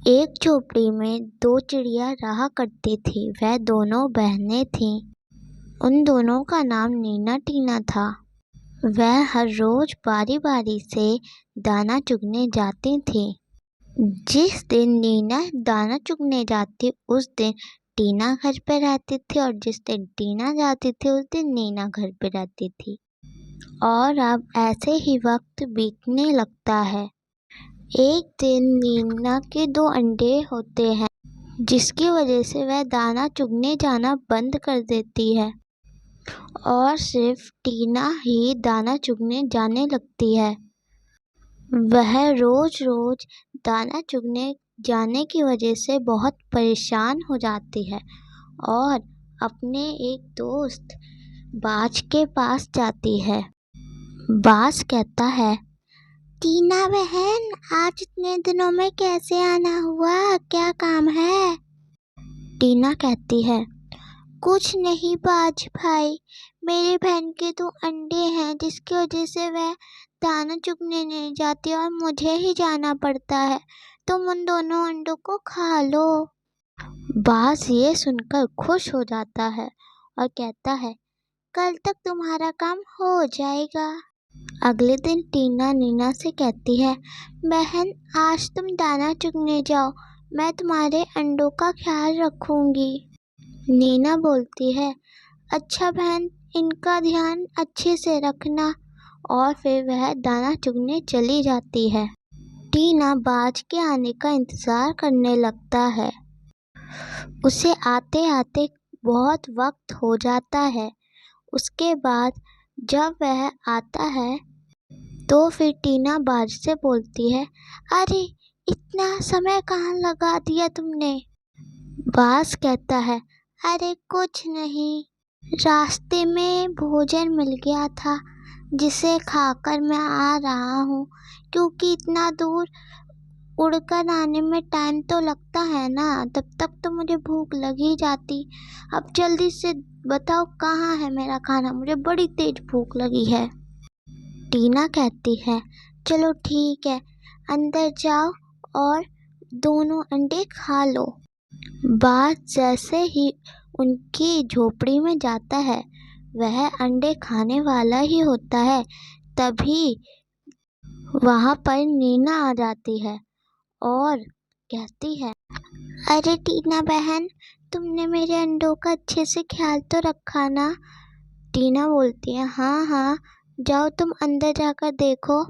एक झोपड़ी में दो चिड़िया रहा करती थी। वह दोनों बहनें थीं। उन दोनों का नाम नीना टीना था। वह हर रोज बारी बारी से दाना चुगने जाती थीं। जिस दिन नीना दाना चुगने जाती उस दिन टीना घर पे रहती थी, और जिस दिन टीना जाती थी उस दिन नीना घर पे रहती थी। और अब ऐसे ही वक्त बीतने लगता है। एक दिन नीना के दो अंडे होते हैं, जिसकी वजह से वह दाना चुगने जाना बंद कर देती है और सिर्फ टीना ही दाना चुगने जाने लगती है। वह रोज रोज दाना चुगने जाने की वजह से बहुत परेशान हो जाती है और अपने एक दोस्त बाज के पास जाती है। बाज कहता है, टीना बहन, आज इतने दिनों में कैसे आना हुआ? क्या काम है? टीना कहती है, कुछ नहीं बाज भाई, मेरी बहन के दो अंडे हैं जिसकी वजह से वह दाना चुगने नहीं जाती और मुझे ही जाना पड़ता है। तुम उन दोनों अंडों को खा लो। बाज ये सुनकर खुश हो जाता है और कहता है, कल तक तुम्हारा काम हो जाएगा। अगले दिन टीना नीना से कहती है, बहन, आज तुम दाना चुगने जाओ, मैं तुम्हारे अंडों का ख्याल रखूंगी। नीना बोलती है, अच्छा बहन, इनका ध्यान अच्छे से रखना। और फिर वह दाना चुगने चली जाती है। टीना बाज के आने का इंतजार करने लगता है। उसे आते आते बहुत वक्त हो जाता है। उसके बाद जब वह आता है तो फिर टीना बाज से बोलती है, अरे इतना समय कहाँ लगा दिया तुमने? बाज कहता है, अरे कुछ नहीं, रास्ते में भोजन मिल गया था जिसे खाकर मैं आ रहा हूँ, क्योंकि इतना दूर उड़कर आने में टाइम तो लगता है ना, तब तक तो मुझे भूख लग ही जाती। अब जल्दी से बताओ कहाँ है मेरा खाना, मुझे बड़ी तेज भूख लगी है। टीना कहती है, चलो ठीक है, अंदर जाओ और दोनों अंडे खा लो। बाज जैसे ही उनकी झोपड़ी में जाता है, वह अंडे खाने वाला ही होता है। तभी वहाँ पर नीना आ जाती है और कहती है, अरे टीना बहन, तुमने मेरे अंडों का अच्छे से ख्याल तो रखा ना? टीना बोलती है, हाँ हाँ, जाओ तुम अंदर जाकर देखो।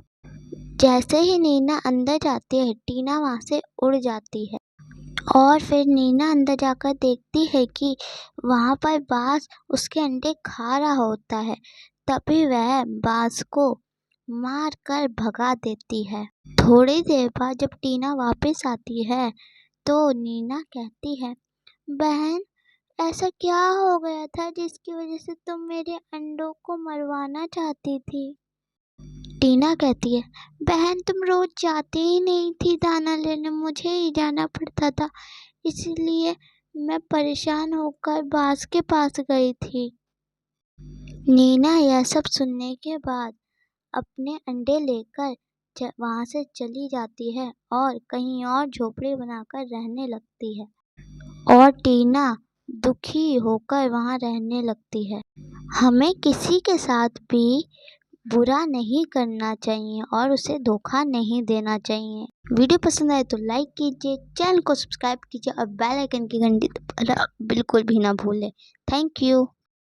जैसे ही नीना अंदर जाती है, टीना वहाँ से उड़ जाती है और फिर नीना अंदर जाकर देखती है कि वहाँ पर बाज उसके अंडे खा रहा होता है। तभी वह बाज को मार कर भगा देती है। थोड़ी देर बाद जब टीना वापस आती है तो नीना कहती है, बहन, ऐसा क्या हो गया था जिसकी वजह से तुम मेरे अंडों को मरवाना चाहती थी? टीना कहती है, बहन, तुम रोज जाती ही नहीं थी दाना लेने, मुझे ही जाना पड़ता था, इसलिए मैं परेशान होकर बाज के पास गई थी। नीना यह सब सुनने के बाद अपने अंडे लेकर वहाँ से चली जाती है और कहीं और झोपड़ी बनाकर रहने लगती है और टीना दुखी होकर वहाँ रहने लगती है। हमें किसी के साथ भी बुरा नहीं करना चाहिए और उसे धोखा नहीं देना चाहिए। वीडियो पसंद आए तो लाइक कीजिए, चैनल को सब्सक्राइब कीजिए और बेल आइकन की घंटी दबाना बिल्कुल भी ना भूलें। Thank you.